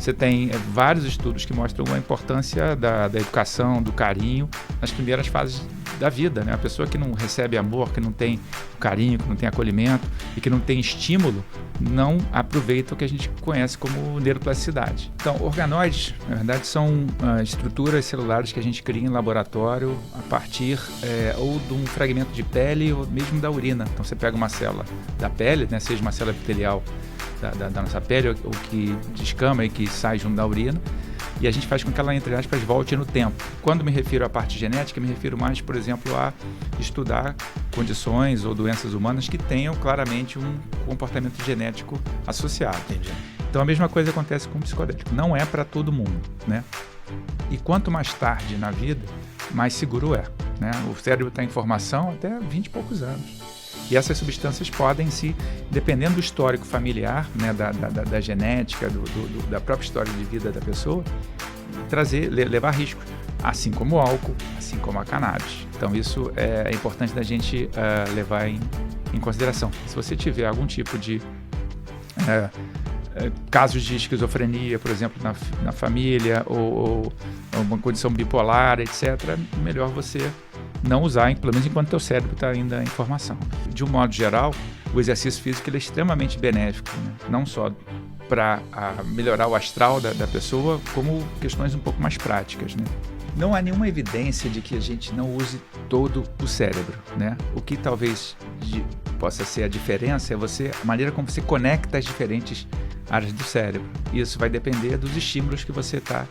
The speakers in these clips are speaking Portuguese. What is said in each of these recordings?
Você tem vários estudos que mostram a importância da educação, do carinho nas primeiras fases da vida, né? A pessoa que não recebe amor, que não tem carinho, que não tem acolhimento e que não tem estímulo, não aproveita o que a gente conhece como neuroplasticidade. Então, organoides, na verdade, são estruturas celulares que a gente cria em laboratório a partir ou de um fragmento de pele ou mesmo da urina. Então, você pega uma célula da pele, né, seja uma célula epitelial da nossa pele, ou que descama e que sai junto da urina, e a gente faz com que ela, entre aspas, volte no tempo. Quando me refiro à parte genética, me refiro mais, por exemplo, a estudar condições ou doenças humanas que tenham claramente um comportamento genético associado. Entendi. Então a mesma coisa acontece com o psicodélico. Não é para todo mundo, né? E quanto mais tarde na vida, mais seguro é, né? O cérebro está em formação até 20 e poucos anos. E essas substâncias podem dependendo do histórico familiar, né, da genética, da própria história de vida da pessoa, levar riscos, assim como o álcool, assim como a cannabis. Então isso é importante da gente levar em consideração. Se você tiver algum tipo de casos de esquizofrenia, por exemplo, na família, ou uma condição bipolar, etc., melhor você não usar, pelo menos enquanto teu cérebro está ainda em formação. De um modo geral, o exercício físico ele é extremamente benéfico, né? Não só para melhorar o astral da pessoa, como questões um pouco mais práticas, né? Não há nenhuma evidência de que a gente não use todo o cérebro, né? O que talvez possa ser a diferença é a maneira como você conecta as diferentes áreas do cérebro. Isso vai depender dos estímulos que você está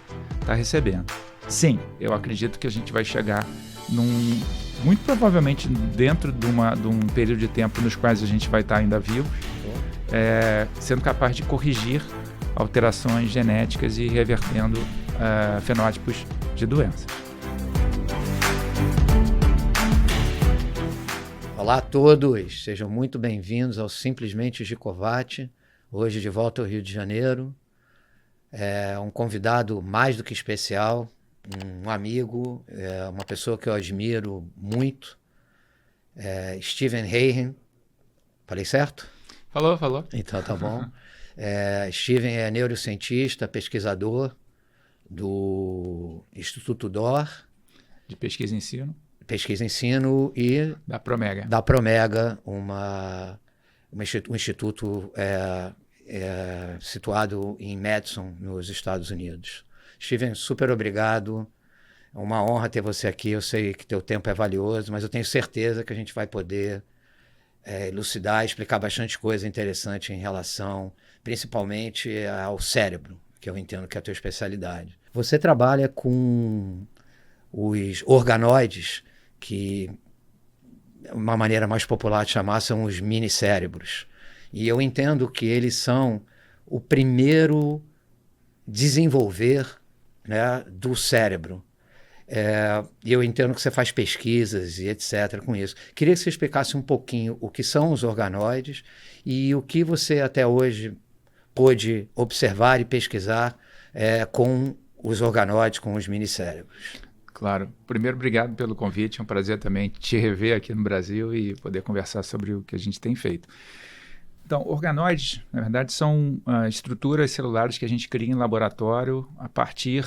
recebendo. Sim, eu acredito que a gente vai chegar muito provavelmente dentro de um período de tempo nos quais a gente vai estar ainda vivo, sendo capaz de corrigir alterações genéticas e revertendo fenótipos de doenças. Olá a todos, sejam muito bem-vindos ao Simplesmente Gicovati, hoje de volta ao Rio de Janeiro. Um convidado mais do que especial, um amigo, uma pessoa que eu admiro muito, Steven Heihen. Falei certo? Falou. Então tá bom. Steven é neurocientista, pesquisador do Instituto DOR. De pesquisa e ensino. Pesquisa e ensino e... Da Promega. Da Promega, um instituto situado em Madison, nos Estados Unidos. Steven, super obrigado. É uma honra ter você aqui. Eu sei que teu tempo é valioso, mas eu tenho certeza que a gente vai poder elucidar, explicar bastante coisa interessante em relação, principalmente, ao cérebro, que eu entendo que é a tua especialidade. Você trabalha com os organoides, que uma maneira mais popular de chamar são os mini-cérebros. E eu entendo que eles são o primeiro desenvolver, né, do cérebro. E eu entendo que você faz pesquisas e etc. com isso. Queria que você explicasse um pouquinho o que são os organoides e o que você até hoje pôde observar e pesquisar com os organoides, com os minicérebros. Claro. Primeiro, obrigado pelo convite. É um prazer também te rever aqui no Brasil e poder conversar sobre o que a gente tem feito. Então, organoides, na verdade, são estruturas celulares que a gente cria em laboratório a partir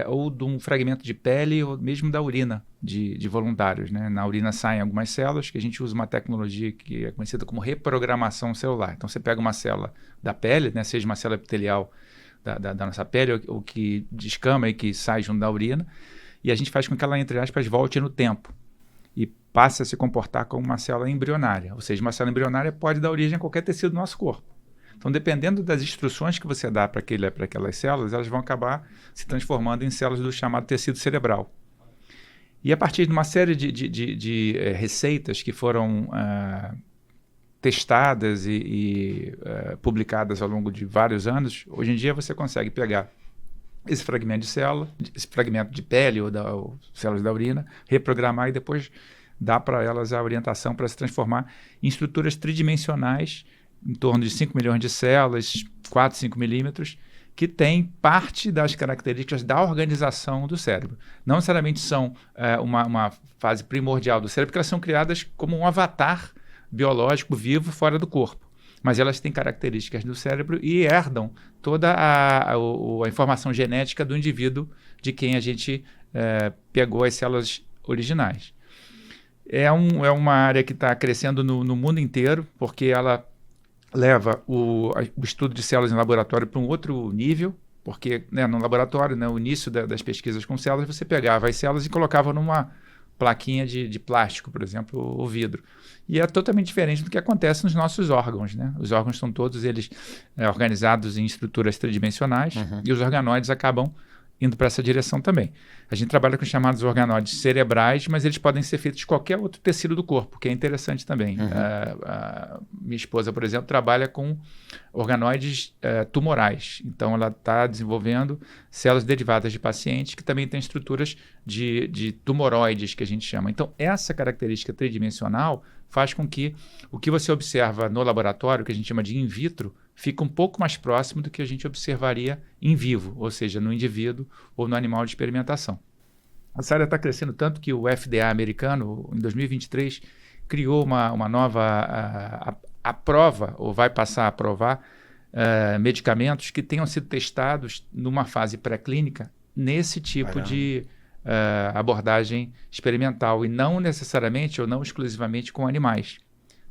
ou de um fragmento de pele ou mesmo da urina de voluntários, né? Na urina saem algumas células que a gente usa uma tecnologia que é conhecida como reprogramação celular. Então, você pega uma célula da pele, né? Seja uma célula epitelial da nossa pele ou que descama e que sai junto da urina, e a gente faz com que ela, entre aspas, volte no tempo e passa a se comportar como uma célula embrionária. Ou seja, uma célula embrionária pode dar origem a qualquer tecido do nosso corpo. Então, dependendo das instruções que você dá para aquelas células, elas vão acabar se transformando em células do chamado tecido cerebral. E a partir de uma série de receitas que foram testadas e publicadas ao longo de vários anos, hoje em dia você consegue pegar esse fragmento de célula, esse fragmento de pele ou células da urina, reprogramar e depois dar para elas a orientação para se transformar em estruturas tridimensionais, em torno de 5 milhões de células, 4, 5 milímetros, que têm parte das características da organização do cérebro. Não necessariamente são uma fase primordial do cérebro, porque elas são criadas como um avatar biológico vivo fora do corpo. mas elas têm características do cérebro e herdam toda a informação genética do indivíduo de quem a gente pegou as células originais. É uma área que está crescendo no mundo inteiro, porque ela leva o estudo de células em laboratório para um outro nível, porque no laboratório, o início das pesquisas com células, você pegava as células e colocava numa plaquinha de plástico, por exemplo, o vidro. E é totalmente diferente do que acontece nos nossos órgãos, né? Os órgãos são todos eles organizados em estruturas tridimensionais e os organoides acabam indo para essa direção também. A gente trabalha com os chamados organoides cerebrais, mas eles podem ser feitos de qualquer outro tecido do corpo, que é interessante também. Minha esposa, por exemplo, trabalha com organoides tumorais. Então, ela está desenvolvendo células derivadas de pacientes que também têm estruturas de tumoroides, que a gente chama. Então, essa característica tridimensional faz com que o que você observa no laboratório, que a gente chama de in vitro, fica um pouco mais próximo do que a gente observaria em vivo, ou seja, no indivíduo ou no animal de experimentação. Essa área está crescendo tanto que o FDA americano, em 2023, criou uma nova aprova, ou vai passar a aprovar, medicamentos que tenham sido testados numa fase pré-clínica nesse tipo de abordagem experimental, e não necessariamente ou não exclusivamente com animais.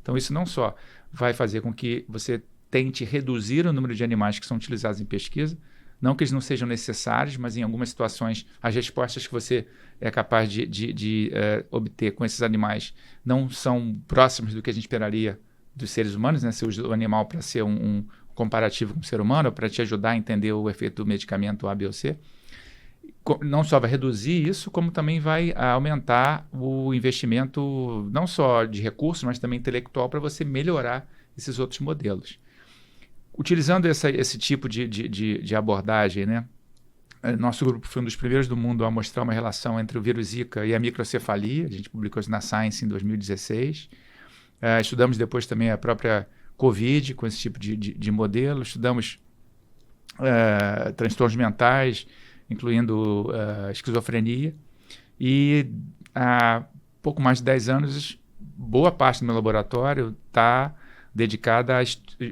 Então, isso não só vai fazer com que você tente reduzir o número de animais que são utilizados em pesquisa, não que eles não sejam necessários, mas em algumas situações as respostas que você é capaz de obter com esses animais não são próximas do que a gente esperaria dos seres humanos, né? Você usa o animal para ser um comparativo com o ser humano, para te ajudar a entender o efeito do medicamento A, B ou C. Não só vai reduzir isso, como também vai aumentar o investimento não só de recursos, mas também intelectual para você melhorar esses outros modelos. Utilizando esse tipo de abordagem, né? Nosso grupo foi um dos primeiros do mundo a mostrar uma relação entre o vírus Zika e a microcefalia. A gente publicou isso na Science em 2016. Estudamos depois também a própria Covid com esse tipo de modelo. Estudamos transtornos mentais, incluindo esquizofrenia. E há pouco mais de 10 anos, boa parte do meu laboratório está dedicada a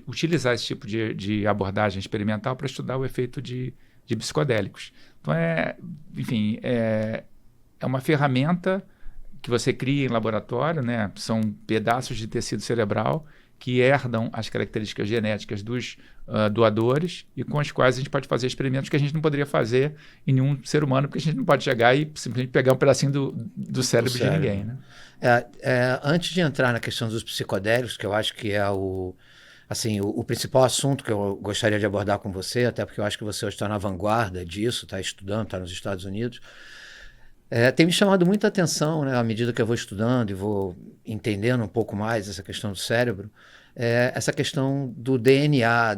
utilizar esse tipo de abordagem experimental para estudar o efeito de psicodélicos. Então, enfim, é uma ferramenta que você cria em laboratório, né? São pedaços de tecido cerebral que herdam as características genéticas dos doadores e com as quais a gente pode fazer experimentos que a gente não poderia fazer em nenhum ser humano, porque a gente não pode chegar e simplesmente pegar um pedacinho do cérebro de ninguém, né? Antes de entrar na questão dos psicodélicos, que eu acho que é o principal assunto que eu gostaria de abordar com você, até porque eu acho que você hoje está na vanguarda disso, está estudando, está nos Estados Unidos, tem me chamado muita atenção, né, à medida que eu vou estudando e vou entendendo um pouco mais essa questão do cérebro, essa questão do DNA,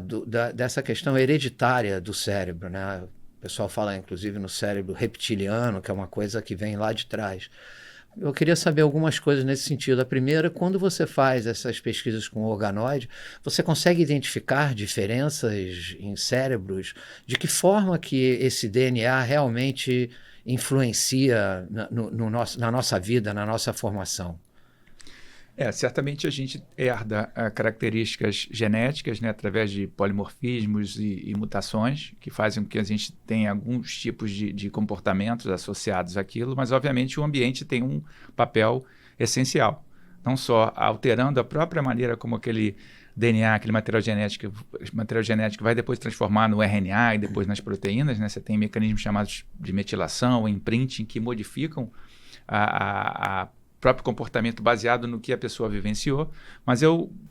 dessa questão hereditária do cérebro, né? O pessoal fala, inclusive, no cérebro reptiliano, que é uma coisa que vem lá de trás. Eu queria saber algumas coisas nesse sentido. A primeira, quando você faz essas pesquisas com organoide, você consegue identificar diferenças em cérebros? De que forma que esse DNA realmente influencia na nossa vida, na nossa formação? Certamente a gente herda características genéticas, né, através de polimorfismos e mutações, que fazem com que a gente tenha alguns tipos de comportamentos associados àquilo, mas obviamente o ambiente tem um papel essencial, não só alterando a própria maneira como aquele DNA, aquele material genético vai depois transformar no RNA e depois nas proteínas, né? Você tem mecanismos chamados de metilação, imprinting, que modificam a próprio comportamento baseado no que a pessoa vivenciou, mas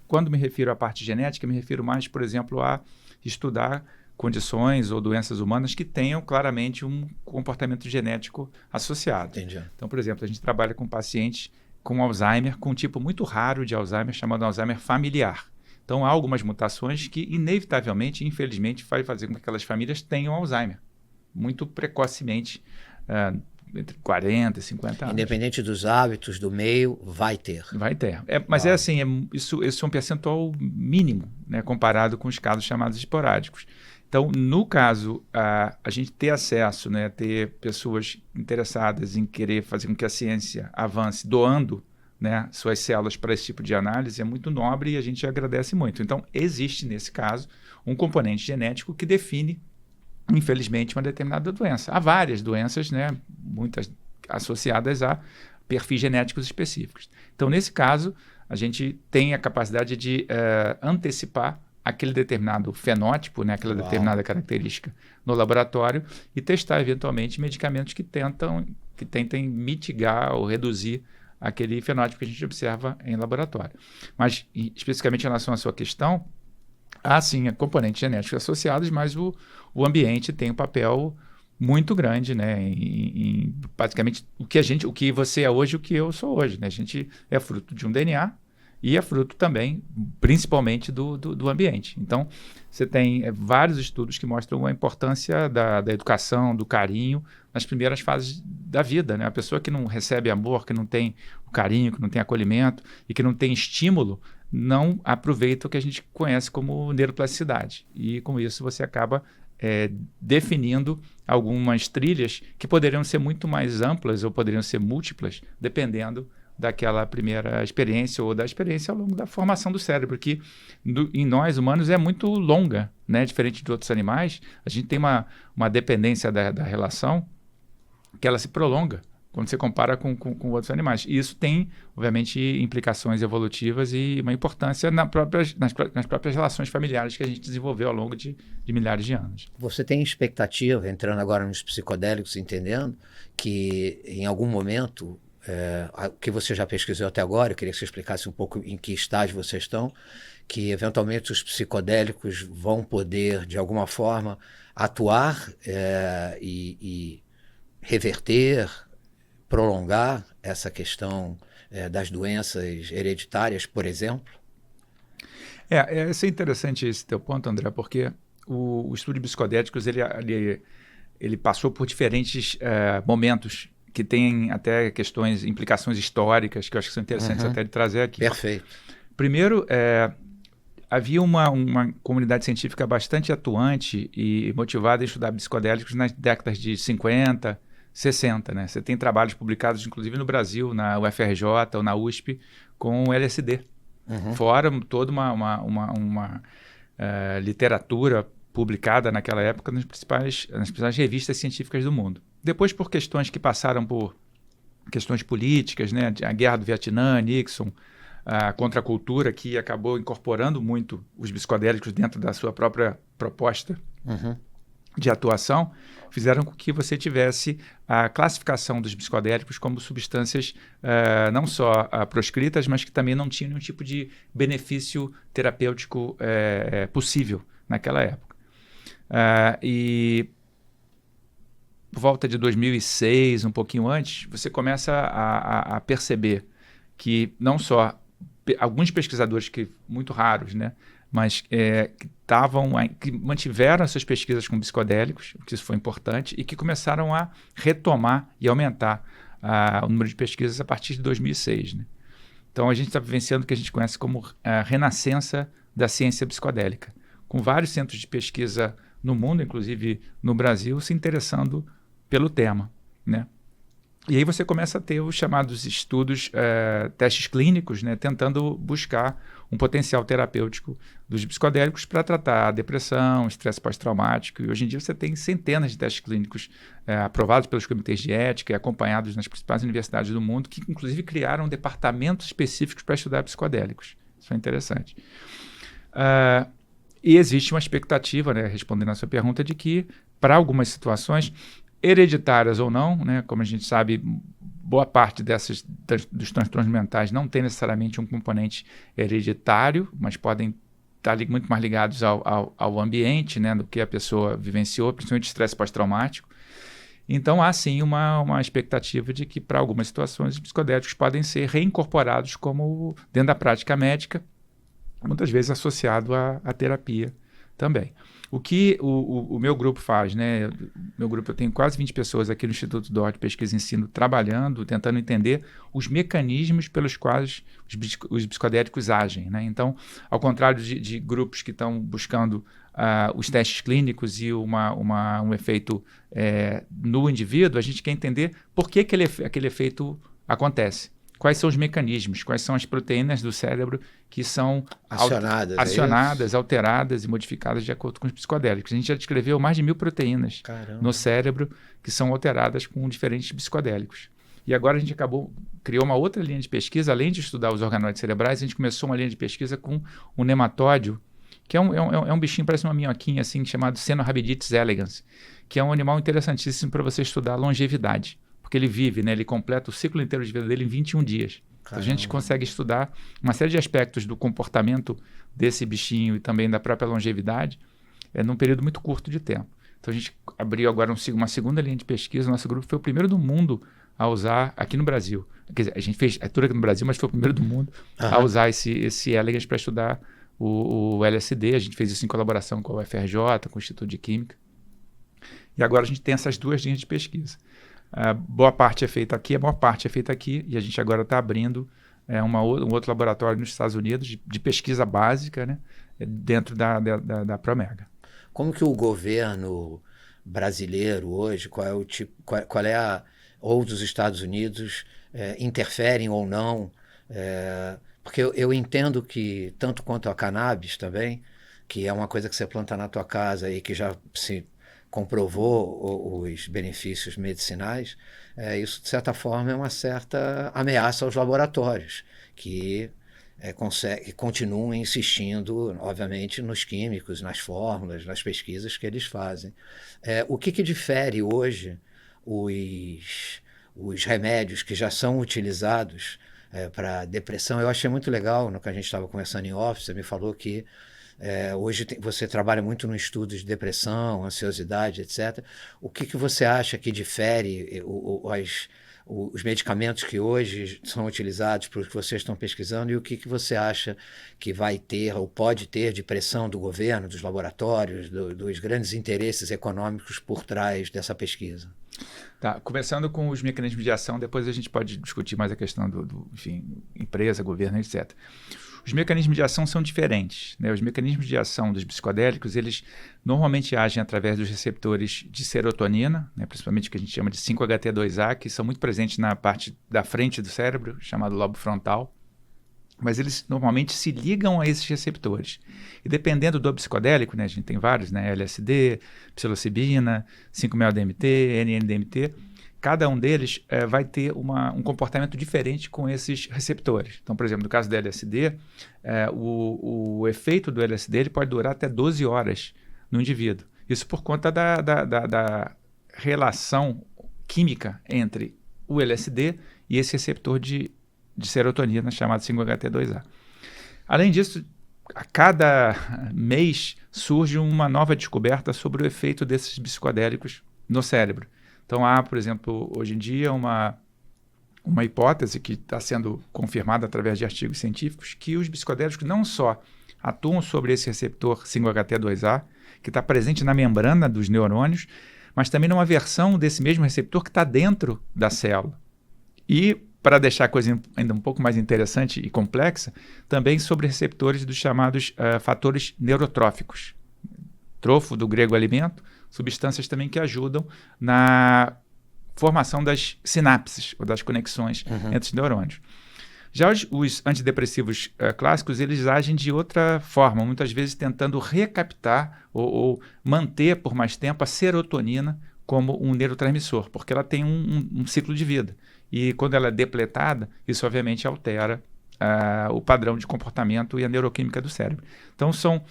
quando me refiro à parte genética, me refiro mais, por exemplo, a estudar condições ou doenças humanas que tenham claramente um comportamento genético associado. Entendi. Então, por exemplo, a gente trabalha com pacientes com Alzheimer, com um tipo muito raro de Alzheimer, chamado Alzheimer familiar. Então, há algumas mutações que, inevitavelmente, infelizmente, vai fazer com que aquelas famílias tenham Alzheimer muito precocemente, entre 40 e 50 anos. Independente dos hábitos, do meio, vai ter. Vai ter. Mas isso é um percentual mínimo, né, comparado com os casos chamados esporádicos. Então, no caso, a gente ter acesso, né, ter pessoas interessadas em querer fazer com que a ciência avance doando né, suas células para esse tipo de análise é muito nobre e a gente agradece muito. Então, existe, nesse caso, um componente genético que define, infelizmente, uma determinada doença. Há várias doenças, né, muitas associadas a perfis genéticos específicos. Então, nesse caso, a gente tem a capacidade de antecipar aquele determinado fenótipo, né, aquela determinada característica no laboratório e testar, eventualmente, medicamentos que tentem mitigar ou reduzir aquele fenótipo que a gente observa em laboratório. Mas, especificamente em relação à sua questão, há sim componentes genéticos associados, mas o ambiente tem um papel muito grande, né, em basicamente o que você é hoje e o que eu sou hoje, né? A gente é fruto de um DNA e é fruto também, principalmente, do ambiente. Então, você tem vários estudos que mostram a importância da educação, do carinho, nas primeiras fases da vida, né? A pessoa que não recebe amor, que não tem o carinho, que não tem acolhimento e que não tem estímulo, não aproveita o que a gente conhece como neuroplasticidade. E, com isso, você acaba definindo algumas trilhas que poderiam ser muito mais amplas ou poderiam ser múltiplas, dependendo daquela primeira experiência ou da experiência ao longo da formação do cérebro, que em nós humanos é muito longa, né? Diferente de outros animais, a gente tem uma dependência da relação que ela se prolonga quando você compara com outros animais. E isso tem, obviamente, implicações evolutivas e uma importância nas próprias relações familiares que a gente desenvolveu ao longo de milhares de anos. Você tem expectativa, entrando agora nos psicodélicos, entendendo que em algum momento, o que você já pesquisou até agora, eu queria que você explicasse um pouco em que estágio vocês estão, que eventualmente os psicodélicos vão poder, de alguma forma, atuar e reverter, prolongar essa questão das doenças hereditárias, por exemplo? Isso é interessante esse teu ponto, André, porque o estudo de psicodélicos ele passou por diferentes momentos que têm até implicações históricas que eu acho que são interessantes até de trazer aqui. Perfeito. Primeiro, havia uma comunidade científica bastante atuante e motivada em estudar psicodélicos nas décadas de 50, 60, né? Você tem trabalhos publicados, inclusive no Brasil, na UFRJ ou na USP, com LSD. Fora toda uma literatura publicada naquela época nas principais revistas científicas do mundo. Depois, por questões que passaram por questões políticas, né? A guerra do Vietnã, Nixon, a contracultura, que acabou incorporando muito os psicodélicos dentro da sua própria proposta de atuação, fizeram com que você tivesse a classificação dos psicodélicos como substâncias não só proscritas, mas que também não tinham nenhum tipo de benefício terapêutico possível naquela época. E por volta de 2006, um pouquinho antes, você começa a perceber que não só alguns pesquisadores muito raros, né, mas que mantiveram as suas pesquisas com psicodélicos, que isso foi importante, e que começaram a retomar e aumentar o número de pesquisas a partir de 2006. Né? Então, a gente está vivenciando o que a gente conhece como a renascença da ciência psicodélica, com vários centros de pesquisa no mundo, inclusive no Brasil, se interessando pelo tema, né? E aí você começa a ter os chamados estudos, testes clínicos, né, tentando buscar um potencial terapêutico dos psicodélicos para tratar a depressão, estresse pós-traumático. E hoje em dia você tem centenas de testes clínicos aprovados pelos comitês de ética e acompanhados nas principais universidades do mundo, que inclusive criaram departamentos específicos para estudar psicodélicos. Isso é interessante. E existe uma expectativa, né, respondendo à sua pergunta, de que para algumas situações hereditárias ou não, né, como a gente sabe, boa parte dos transtornos mentais não tem necessariamente um componente hereditário, mas podem estar muito mais ligados ao ambiente, né, do que a pessoa vivenciou, principalmente estresse pós-traumático. Então, há sim uma expectativa de que, para algumas situações, os psicodélicos podem ser reincorporados como dentro da prática médica, muitas vezes associado à terapia também. O que o meu grupo faz, né? Meu grupo, eu tenho quase 20 pessoas aqui no Instituto DOR de Pesquisa e Ensino trabalhando, tentando entender os mecanismos pelos quais os psicodélicos agem, né? Então, ao contrário de grupos que estão buscando os testes clínicos e um efeito no indivíduo, a gente quer entender por que aquele efeito acontece. quais são os mecanismos, quais são as proteínas do cérebro que são acionadas, alteradas e modificadas de acordo com os psicodélicos. A gente já descreveu mais de 1000 proteínas no cérebro que são alteradas com diferentes psicodélicos. E agora a gente criou uma outra linha de pesquisa, além de estudar os organoides cerebrais, a gente começou uma linha de pesquisa com o nematóide, que é um bichinho, parece uma minhoquinha, assim, chamado Caenorhabditis elegans, que é um animal interessantíssimo para você estudar a longevidade, porque ele vive, né, ele completa o ciclo inteiro de vida dele em 21 dias. Então, a gente consegue estudar uma série de aspectos do comportamento desse bichinho e também da própria longevidade num período muito curto de tempo. Então, a gente abriu agora uma segunda linha de pesquisa. O nosso grupo foi o primeiro do mundo a usar aqui no Brasil. Quer dizer, a gente fez tudo aqui no Brasil, mas foi o primeiro do mundo a usar esse elegans para estudar o LSD. A gente fez isso em colaboração com a UFRJ, com o Instituto de Química. E agora a gente tem essas duas linhas de pesquisa. Boa parte é feita aqui, a maior parte é feita aqui, e a gente agora está abrindo um outro laboratório nos Estados Unidos de pesquisa básica, né, dentro da Promega. Como que o governo brasileiro hoje, ou dos Estados Unidos, interferem ou não? Porque eu entendo que, tanto quanto a cannabis também, que é uma coisa que você planta na tua casa e que já se comprovou os benefícios medicinais, isso, de certa forma, é uma certa ameaça aos laboratórios, que continuam insistindo, obviamente, nos químicos, nas fórmulas, nas pesquisas que eles fazem. O que difere hoje os remédios que já são utilizados para depressão? Eu achei muito legal, no que a gente estava conversando em off, você me falou que hoje você trabalha muito no estudo de depressão, ansiosidade, etc. O que você acha que difere os medicamentos que hoje são utilizados para os que vocês estão pesquisando, e o que você acha que vai ter ou pode ter de pressão do governo, dos laboratórios, dos grandes interesses econômicos por trás dessa pesquisa? Tá, começando com os mecanismos de ação, depois a gente pode discutir mais a questão enfim, empresa, governo, etc. Os mecanismos de ação são diferentes, né? Os mecanismos de ação dos psicodélicos, eles normalmente agem através dos receptores de serotonina, né? Principalmente o que a gente chama de 5-HT2A, que são muito presentes na parte da frente do cérebro, chamado lobo frontal. Mas eles normalmente se ligam a esses receptores. E dependendo do psicodélico, né, a gente tem vários, né, LSD, psilocibina, 5-mel-DMT, NN-DMT, cada um deles vai ter um comportamento diferente com esses receptores. Então, por exemplo, no caso do LSD, o efeito do LSD ele pode durar até 12 horas no indivíduo. Isso por conta da relação química entre o LSD e esse receptor de serotonina chamado 5-HT2A. Além disso, a cada mês surge uma nova descoberta sobre o efeito desses psicodélicos no cérebro. Então há, por exemplo, hoje em dia uma hipótese que está sendo confirmada através de artigos científicos, que os psicodélicos não só atuam sobre esse receptor 5-HT2A, que está presente na membrana dos neurônios, mas também numa versão desse mesmo receptor que está dentro da célula. E, para deixar a coisa ainda um pouco mais interessante e complexa, também sobre receptores dos chamados fatores neurotróficos. Trofo, do grego alimento, substâncias também que ajudam na formação das sinapses, ou das conexões entre os neurônios. Já os antidepressivos clássicos, eles agem de outra forma, muitas vezes tentando recaptar ou manter por mais tempo a serotonina como um neurotransmissor, porque ela tem um ciclo de vida. E quando ela é depletada, isso obviamente altera o padrão de comportamento e a neuroquímica do cérebro. Então são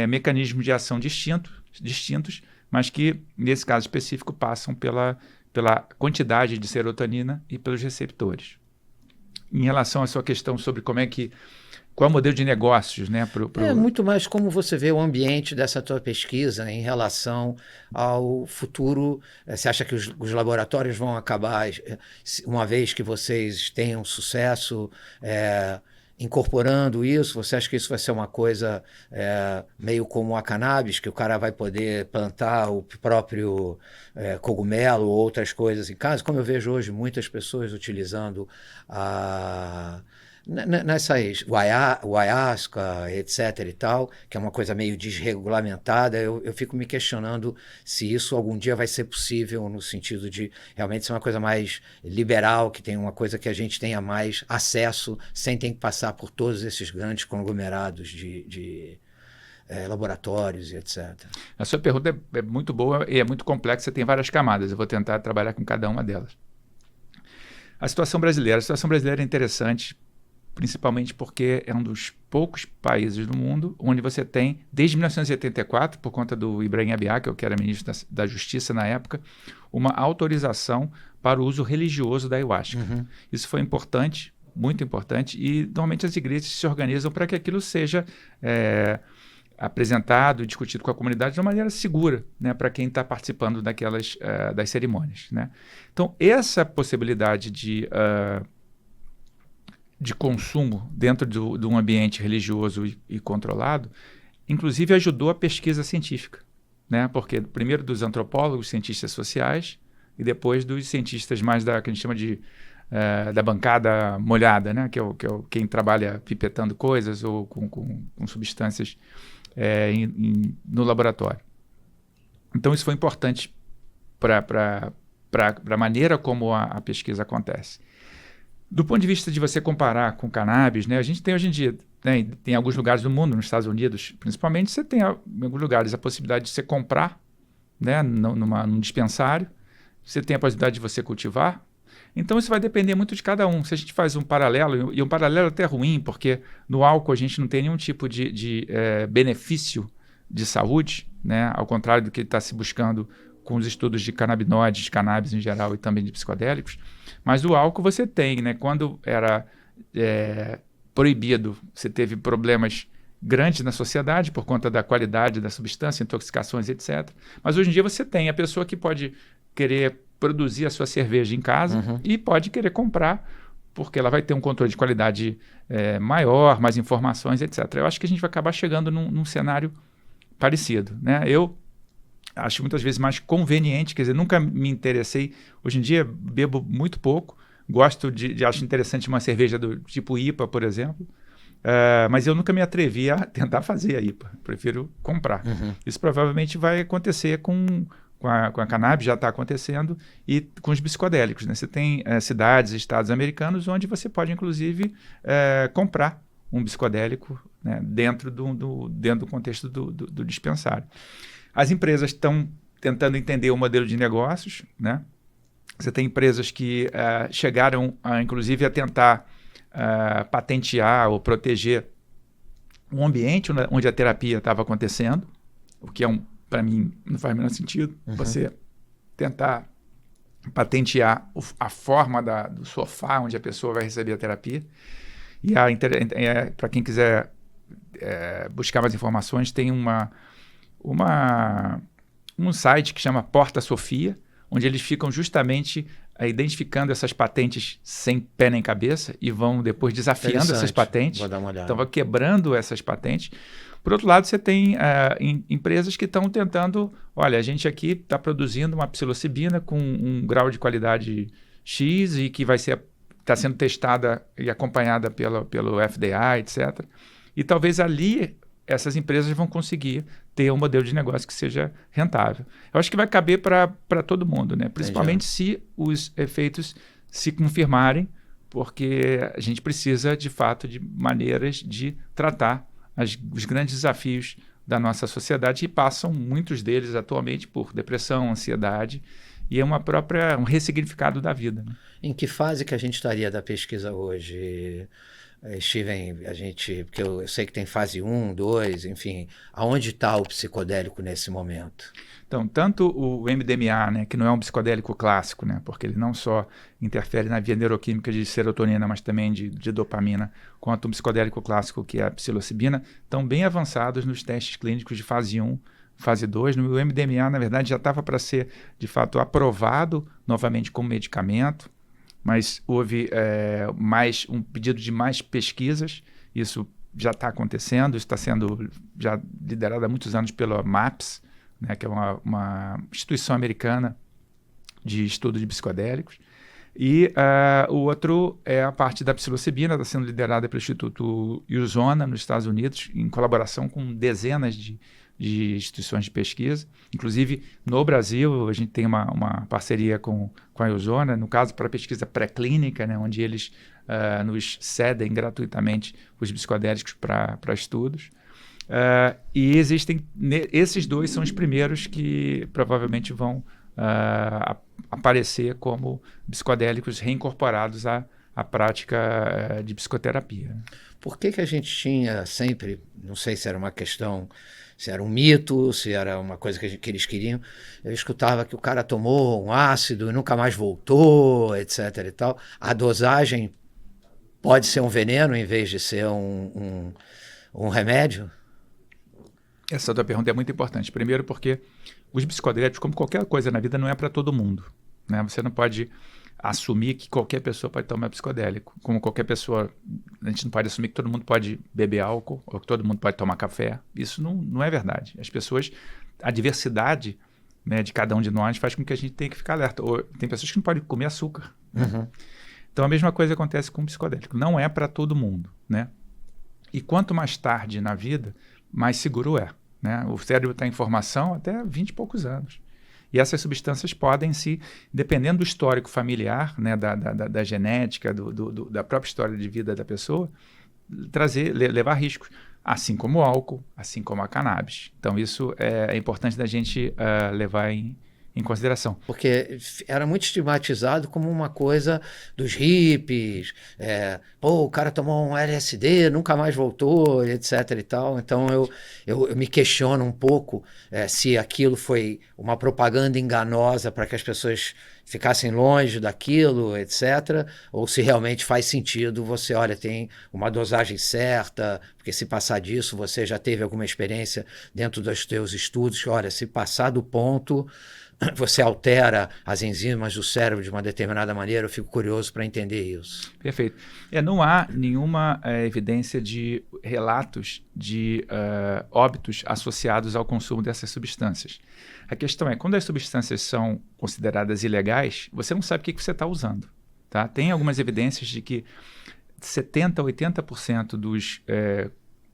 mecanismos de ação distintos, mas que, nesse caso específico, passam pela quantidade de serotonina e pelos receptores. Em relação à sua questão sobre qual é o modelo de negócios, né? Muito mais como você vê o ambiente dessa tua pesquisa em relação ao futuro. Você acha que os laboratórios vão acabar, uma vez que vocês tenham sucesso, incorporando isso? Você acha que isso vai ser uma coisa meio como a cannabis, que o cara vai poder plantar o próprio cogumelo ou outras coisas em casa? Como eu vejo hoje muitas pessoas utilizando Nessas o ayahuasca, etc. e tal, que é uma coisa meio desregulamentada, eu fico me questionando se isso algum dia vai ser possível, no sentido de realmente ser uma coisa mais liberal, que tem uma coisa que a gente tenha mais acesso, sem ter que passar por todos esses grandes conglomerados de laboratórios e etc. A sua pergunta é muito boa e é muito complexa, tem várias camadas. Eu vou tentar trabalhar com cada uma delas. A situação brasileira é interessante, principalmente porque é um dos poucos países do mundo onde você tem, desde 1984, por conta do Ibrahim Abiá, que era ministro da Justiça na época, uma autorização para o uso religioso da ayahuasca. Uhum. Isso foi importante, muito importante, e normalmente as igrejas se organizam para que aquilo seja apresentado e discutido com a comunidade de uma maneira segura, né, para quem está participando das cerimônias, né? Então, essa possibilidade de consumo dentro de um ambiente religioso e controlado, inclusive ajudou a pesquisa científica, né? Porque primeiro dos antropólogos, cientistas sociais, e depois dos cientistas mais que a gente chama da bancada molhada, né? que é quem trabalha pipetando coisas ou com substâncias no laboratório. Então isso foi importante para a maneira como a pesquisa acontece. Do ponto de vista de você comparar com cannabis, né, a gente tem hoje em dia, né, tem alguns lugares do mundo, nos Estados Unidos principalmente, você tem em alguns lugares a possibilidade de você comprar, né, num dispensário, você tem a possibilidade de você cultivar. Então isso vai depender muito de cada um. Se a gente faz um paralelo, e um paralelo até ruim, porque no álcool a gente não tem nenhum tipo de benefício de saúde, né, ao contrário do que está se buscando com os estudos de canabinoides, de cannabis em geral e também de psicodélicos. Mas o álcool você tem, né? Quando era proibido, você teve problemas grandes na sociedade por conta da qualidade da substância, intoxicações, etc. Mas hoje em dia você tem a pessoa que pode querer produzir a sua cerveja em casa e pode querer comprar, porque ela vai ter um controle de qualidade maior, mais informações, etc. Eu acho que a gente vai acabar chegando num cenário parecido, né? Eu acho muitas vezes mais conveniente, quer dizer, nunca me interessei. Hoje em dia bebo muito pouco, gosto acho interessante uma cerveja do tipo IPA, por exemplo, mas eu nunca me atrevi a tentar fazer a IPA, prefiro comprar. Isso provavelmente vai acontecer com a cannabis, já está acontecendo, e com os psicodélicos, né? Você tem cidades, estados americanos onde você pode inclusive comprar um psicodélico, né, dentro do contexto do dispensário. As empresas estão tentando entender o modelo de negócios, né? Você tem empresas que chegaram, inclusive, a tentar patentear ou proteger um ambiente onde a terapia estava acontecendo, o que para mim, não faz o menor sentido. Você tentar patentear a forma do sofá onde a pessoa vai receber a terapia. E para quem quiser buscar mais informações, tem um site que chama Porta Sofia, onde eles ficam justamente identificando essas patentes sem pé nem cabeça e vão depois desafiando essas patentes. Vou dar uma olhada. Então, vai quebrando essas patentes. Por outro lado, você tem empresas que estão tentando, olha, a gente aqui está produzindo uma psilocibina com um grau de qualidade X e que está sendo testada e acompanhada pelo FDA, etc. E talvez ali essas empresas vão conseguir ter um modelo de negócio que seja rentável. Eu acho que vai caber para todo mundo, né? Principalmente se os efeitos se confirmarem, porque a gente precisa, de fato, de maneiras de tratar os grandes desafios da nossa sociedade, e passam muitos deles atualmente por depressão, ansiedade, e é um ressignificado da vida, né? Em que fase que a gente estaria da pesquisa hoje, Steven? Porque eu sei que tem fase 1, 2, enfim, aonde está o psicodélico nesse momento? Então, tanto o MDMA, né, que não é um psicodélico clássico, né, porque ele não só interfere na via neuroquímica de serotonina, mas também de dopamina, quanto o psicodélico clássico, que é a psilocibina, estão bem avançados nos testes clínicos de fase 1, fase 2. O MDMA, na verdade, já estava para ser, de fato, aprovado novamente como medicamento, mas houve um pedido de mais pesquisas. Isso já está acontecendo, isso está sendo já liderado há muitos anos pela MAPS, né, que é uma instituição americana de estudo de psicodélicos. E o outro é a parte da psilocibina, está sendo liderada pelo Instituto Arizona, nos Estados Unidos, em colaboração com dezenas de instituições de pesquisa. Inclusive, no Brasil, a gente tem uma parceria com a Arizona, no caso, para pesquisa pré-clínica, né, onde eles nos cedem gratuitamente os psicodélicos para estudos. E esses dois são os primeiros que provavelmente vão aparecer como psicodélicos reincorporados à prática de psicoterapia. Por que a gente tinha sempre, não sei se era uma questão, se era um mito, se era uma coisa que eles queriam, eu escutava que o cara tomou um ácido e nunca mais voltou, etc. e tal. A dosagem pode ser um veneno em vez de ser um remédio? Essa tua pergunta é muito importante. Primeiro porque os psicodélicos, como qualquer coisa na vida, não é para todo mundo, né? Você não pode assumir que qualquer pessoa pode tomar psicodélico. Como qualquer pessoa, a gente não pode assumir que todo mundo pode beber álcool ou que todo mundo pode tomar café. Isso não é verdade. As pessoas, a diversidade, né, de cada um de nós faz com que a gente tenha que ficar alerta. Ou, tem pessoas que não podem comer açúcar, né? Uhum. Então a mesma coisa acontece com o psicodélico. Não é para todo mundo, né? E quanto mais tarde na vida, mais seguro é, né? O cérebro está em formação até 20 e poucos anos. E essas substâncias podem dependendo do histórico familiar, né, da genética, da própria história de vida da pessoa, levar riscos, assim como o álcool, assim como a cannabis. Então isso é importante da gente levar em consideração. Porque era muito estigmatizado como uma coisa dos hippies, o cara tomou um LSD, nunca mais voltou, etc. e tal. Então eu me questiono um pouco se aquilo foi uma propaganda enganosa para que as pessoas ficassem longe daquilo, etc. Ou se realmente faz sentido você, olha, tem uma dosagem certa, porque se passar disso, você já teve alguma experiência dentro dos teus estudos, olha, se passar do ponto, você altera as enzimas do cérebro de uma determinada maneira. Eu fico curioso para entender isso. Perfeito. Não há nenhuma evidência de relatos de óbitos associados ao consumo dessas substâncias. A questão é, quando as substâncias são consideradas ilegais, você não sabe o que você está usando. Tá? Tem algumas evidências de que 70% a 80%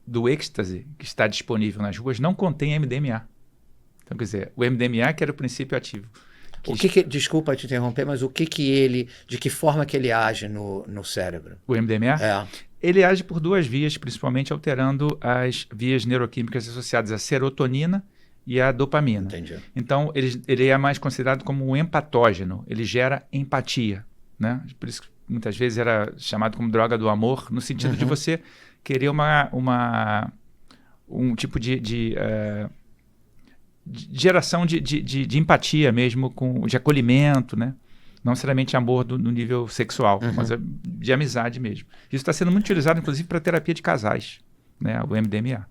do êxtase que está disponível nas ruas não contém MDMA. Então, quer dizer, o MDMA que era o princípio ativo. Desculpa te interromper, mas de que forma que ele age no cérebro? O MDMA? Ele age por duas vias, principalmente alterando as vias neuroquímicas associadas à serotonina e à dopamina. Entendi. Então, ele é mais considerado como um empatógeno, ele gera empatia, né? Por isso que muitas vezes era chamado como droga do amor, no sentido de você querer um tipo de geração de empatia mesmo, de acolhimento, né? Não necessariamente amor no nível sexual, mas de amizade mesmo. Isso está sendo muito utilizado, inclusive, para terapia de casais, né? O MDMA.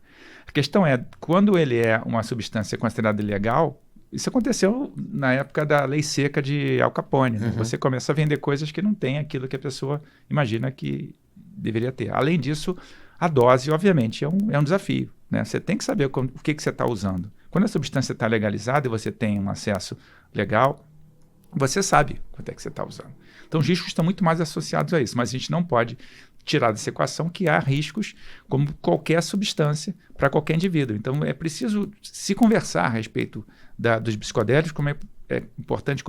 A questão é, quando ele é uma substância considerada ilegal, isso aconteceu na época da lei seca de Al Capone, né? Você começa a vender coisas que não têm aquilo que a pessoa imagina que deveria ter. Além disso, a dose, obviamente, é um desafio, né? Você tem que saber o que você está usando. Quando a substância está legalizada e você tem um acesso legal, você sabe quanto é que você está usando. Então, os riscos estão muito mais associados a isso, mas a gente não pode tirar dessa equação que há riscos como qualquer substância para qualquer indivíduo. Então, é preciso se conversar a respeito dos psicodélicos, como é importante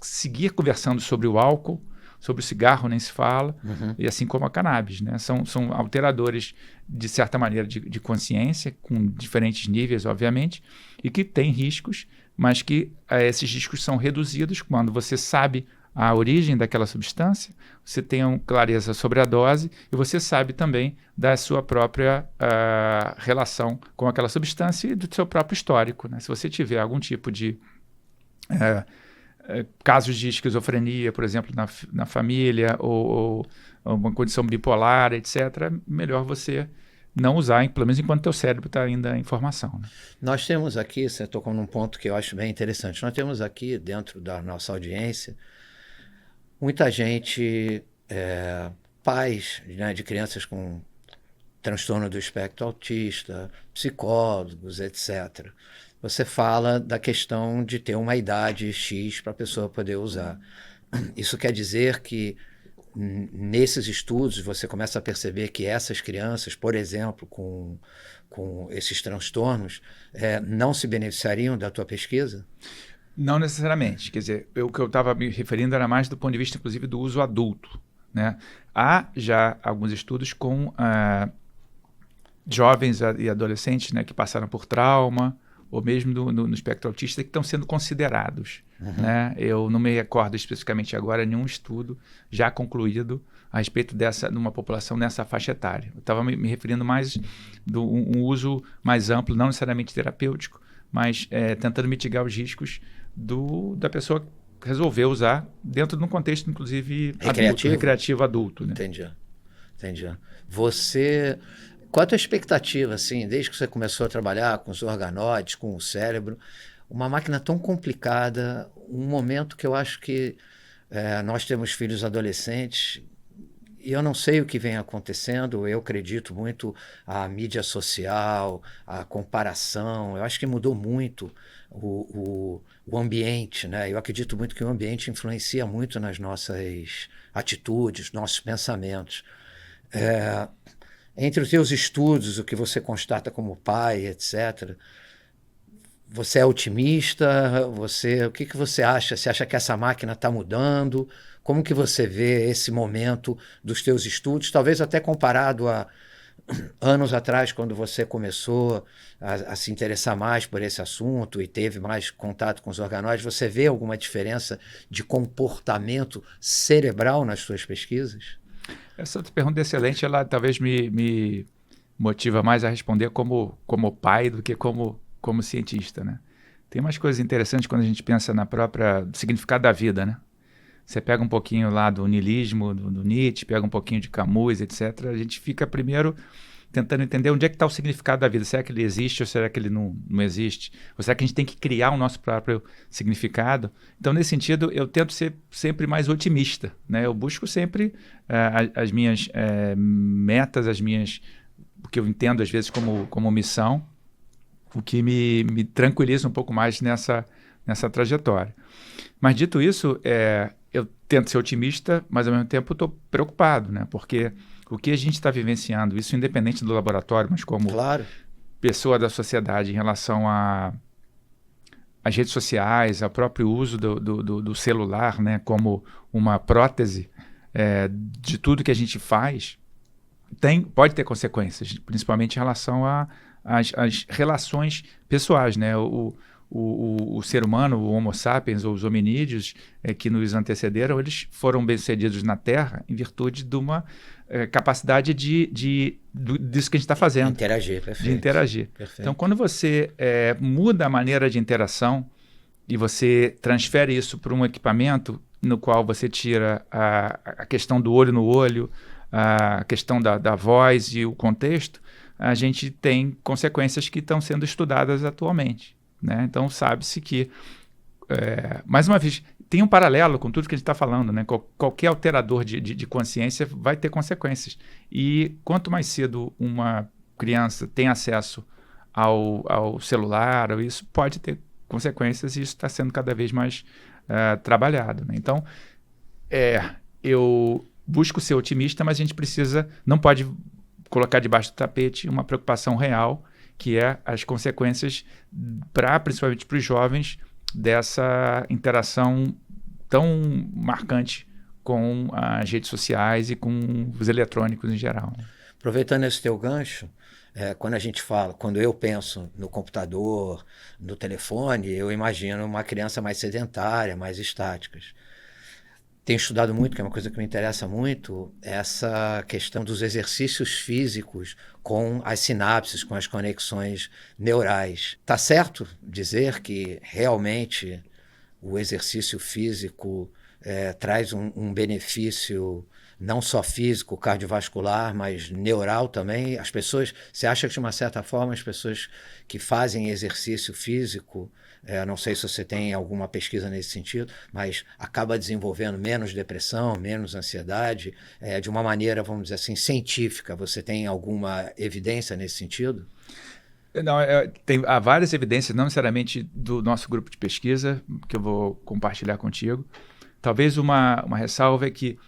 seguir conversando sobre o álcool, sobre o cigarro nem se fala, e assim como a cannabis, né? São alteradores, de certa maneira, de consciência, com diferentes níveis, obviamente, e que têm riscos, mas que esses riscos são reduzidos quando você sabe a origem daquela substância, você tem clareza sobre a dose e você sabe também da sua própria relação com aquela substância e do seu próprio histórico, né? Se você tiver algum tipo de casos de esquizofrenia, por exemplo, na família, ou uma condição bipolar, etc., melhor você não usar, pelo menos enquanto teu cérebro está ainda em formação, né? Nós temos aqui, você tocou num ponto que eu acho bem interessante, nós temos aqui, dentro da nossa audiência, muita gente, pais, né, de crianças com transtorno do espectro autista, psicólogos, etc. Você fala da questão de ter uma idade X para a pessoa poder usar. Isso quer dizer que nesses estudos você começa a perceber que essas crianças, por exemplo, com esses transtornos, não se beneficiariam da tua pesquisa? Não necessariamente. Quer dizer, o que eu estava me referindo era mais do ponto de vista, inclusive, do uso adulto, né? Há já alguns estudos com jovens e adolescentes, né, que passaram por trauma, ou mesmo no espectro autista, que estão sendo considerados. Né? Eu não me recordo especificamente agora nenhum estudo já concluído a respeito de uma população nessa faixa etária. Eu estava me referindo mais do um uso mais amplo, não necessariamente terapêutico, mas tentando mitigar os riscos da pessoa resolver usar dentro de um contexto, inclusive, recreativo adulto. Né? Entendi. Qual a tua expectativa, assim, desde que você começou a trabalhar com os organoides, com o cérebro, uma máquina tão complicada, um momento que eu acho que nós temos filhos adolescentes e eu não sei o que vem acontecendo, eu acredito muito a mídia social, a comparação, eu acho que mudou muito o ambiente, né? Eu acredito muito que o ambiente influencia muito nas nossas atitudes, nossos pensamentos. Entre os teus estudos, o que você constata como pai, etc., você é otimista? O que você acha? Você acha que essa máquina está mudando? Como que você vê esse momento dos teus estudos? Talvez até comparado a anos atrás, quando você começou a se interessar mais por esse assunto e teve mais contato com os organoides, você vê alguma diferença de comportamento cerebral nas suas pesquisas? Essa outra pergunta é excelente, ela talvez me motiva mais a responder como pai do que como cientista, né? Tem umas coisas interessantes quando a gente pensa na própria significado da vida, né? Você pega um pouquinho lá do niilismo, do Nietzsche, pega um pouquinho de Camus, etc. A gente fica primeiro tentando entender onde é que está o significado da vida. Será que ele existe ou será que ele não existe? Ou será que a gente tem que criar o nosso próprio significado? Então, nesse sentido, eu tento ser sempre mais otimista, né? Eu busco sempre as minhas metas, o que eu entendo às vezes como missão, o que me tranquiliza um pouco mais nessa trajetória. Mas dito isso, eu tento ser otimista, mas ao mesmo tempo estou preocupado, né? Porque o que a gente está vivenciando, isso independente do laboratório, mas como pessoa da sociedade em relação às redes sociais, ao próprio uso do celular, né? Como uma prótese de tudo que a gente faz, pode ter consequências, principalmente em relação às relações pessoais, né? O ser humano, o Homo sapiens ou os hominídeos que nos antecederam, eles foram bem-sucedidos na Terra em virtude de uma capacidade disso que a gente está fazendo. Interagir, perfeito. De interagir. Perfeito. Então, quando você muda a maneira de interação e você transfere isso para um equipamento no qual você tira a questão do olho no olho, a questão da voz e o contexto, a gente tem consequências que estão sendo estudadas atualmente. Né? Então, sabe-se que, mais uma vez, tem um paralelo com tudo que a gente está falando. Né? Qualquer alterador de consciência vai ter consequências. E quanto mais cedo uma criança tem acesso ao celular, isso pode ter consequências e isso está sendo cada vez mais trabalhado. Né? Então, eu busco ser otimista, mas a gente não pode colocar debaixo do tapete uma preocupação real, que é as consequências, principalmente para os jovens, dessa interação tão marcante com as redes sociais e com os eletrônicos em geral. Aproveitando esse teu gancho, quando eu penso no computador, no telefone, eu imagino uma criança mais sedentária, mais estática. Tenho estudado muito, que é uma coisa que me interessa muito, essa questão dos exercícios físicos com as sinapses, com as conexões neurais. Tá certo dizer que realmente o exercício físico traz um benefício não só físico, cardiovascular, mas neural também? Você acha que de uma certa forma as pessoas que fazem exercício físico, não sei se você tem alguma pesquisa nesse sentido, mas acaba desenvolvendo menos depressão, menos ansiedade, de uma maneira, vamos dizer assim, científica? Você tem alguma evidência nesse sentido? Não, há várias evidências, não necessariamente do nosso grupo de pesquisa, que eu vou compartilhar contigo, Talvez uma ressalva é que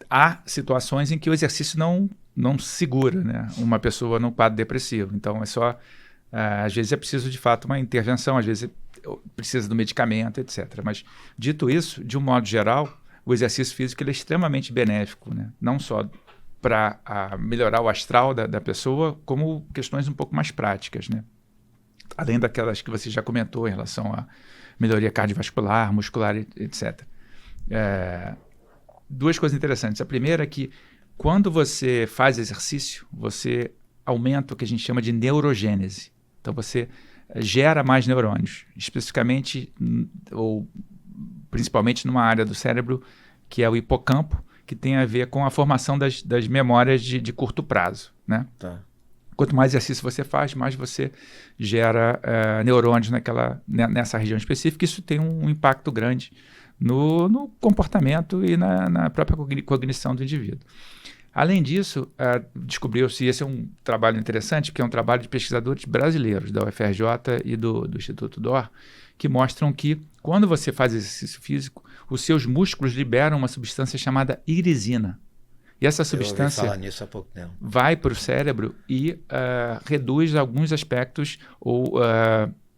há situações em que o exercício não segura, né, uma pessoa num quadro depressivo. Então, às vezes é preciso, de fato, uma intervenção, às vezes precisa do medicamento, etc. Mas, dito isso, de um modo geral, o exercício físico ele é extremamente benéfico, né? Não só para melhorar o astral da pessoa, como questões um pouco mais práticas, né? Além daquelas que você já comentou em relação à melhoria cardiovascular, muscular, etc. Duas coisas interessantes. A primeira é que quando você faz exercício, você aumenta o que a gente chama de neurogênese. Então você gera mais neurônios, especificamente ou principalmente numa área do cérebro que é o hipocampo, que tem a ver com a formação das memórias de curto prazo, né? Tá. Quanto mais exercício você faz, mais você gera neurônios nessa região específica. Isso tem um impacto grande no comportamento e na própria cognição do indivíduo. Além disso, descobriu-se, esse é um trabalho interessante, que é um trabalho de pesquisadores brasileiros da UFRJ e do Instituto DOR, que mostram que quando você faz exercício físico, os seus músculos liberam uma substância chamada irisina. E essa substância eu ouvi falar nisso há pouco tempo. Vai para o cérebro e reduz alguns aspectos ou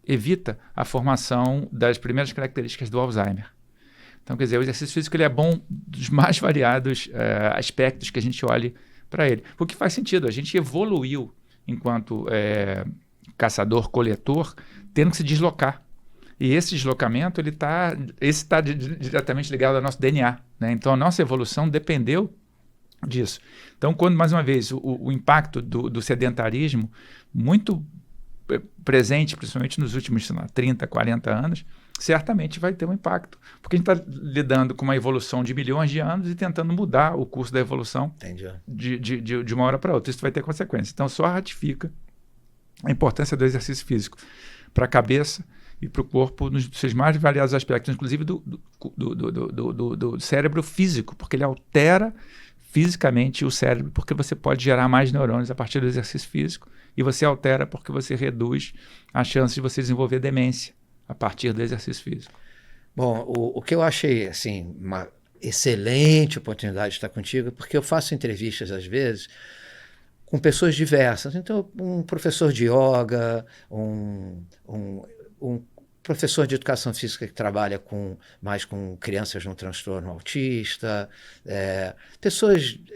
evita a formação das primeiras características do Alzheimer. Então, quer dizer, o exercício físico ele é bom dos mais variados aspectos que a gente olhe para ele. O que faz sentido, a gente evoluiu enquanto caçador-coletor, tendo que se deslocar. E esse deslocamento, está diretamente ligado ao nosso DNA, né? Então, a nossa evolução dependeu disso. Então, quando, mais uma vez, o impacto do sedentarismo, muito presente, principalmente nos últimos 30, 40 anos, certamente vai ter um impacto. Porque a gente está lidando com uma evolução de milhões de anos e tentando mudar o curso da evolução de uma hora para outra. Isso vai ter consequências. Então, só ratifica a importância do exercício físico para a cabeça e para o corpo nos seus mais variados aspectos, inclusive do cérebro físico, porque ele altera fisicamente o cérebro, porque você pode gerar mais neurônios a partir do exercício físico, e você altera porque você reduz a chance de você desenvolver demência a partir do exercício físico. Bom, o que eu achei assim, uma excelente oportunidade de estar contigo, porque eu faço entrevistas às vezes com pessoas diversas. Então, um professor de yoga, um professor de educação física que trabalha mais com crianças no transtorno autista,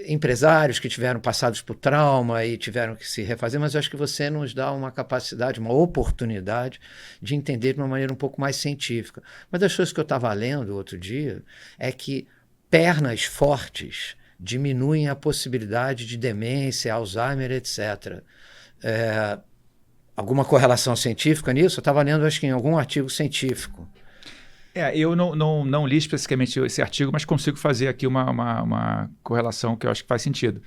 empresários que tiveram passados por trauma e tiveram que se refazer, mas eu acho que você nos dá uma capacidade, uma oportunidade de entender de uma maneira um pouco mais científica. Uma das coisas que eu estava lendo outro dia é que pernas fortes diminuem a possibilidade de demência, Alzheimer, etc. Alguma correlação científica nisso? Eu estava lendo, acho que em algum artigo científico. Eu não li especificamente esse artigo, mas consigo fazer aqui uma correlação que eu acho que faz sentido.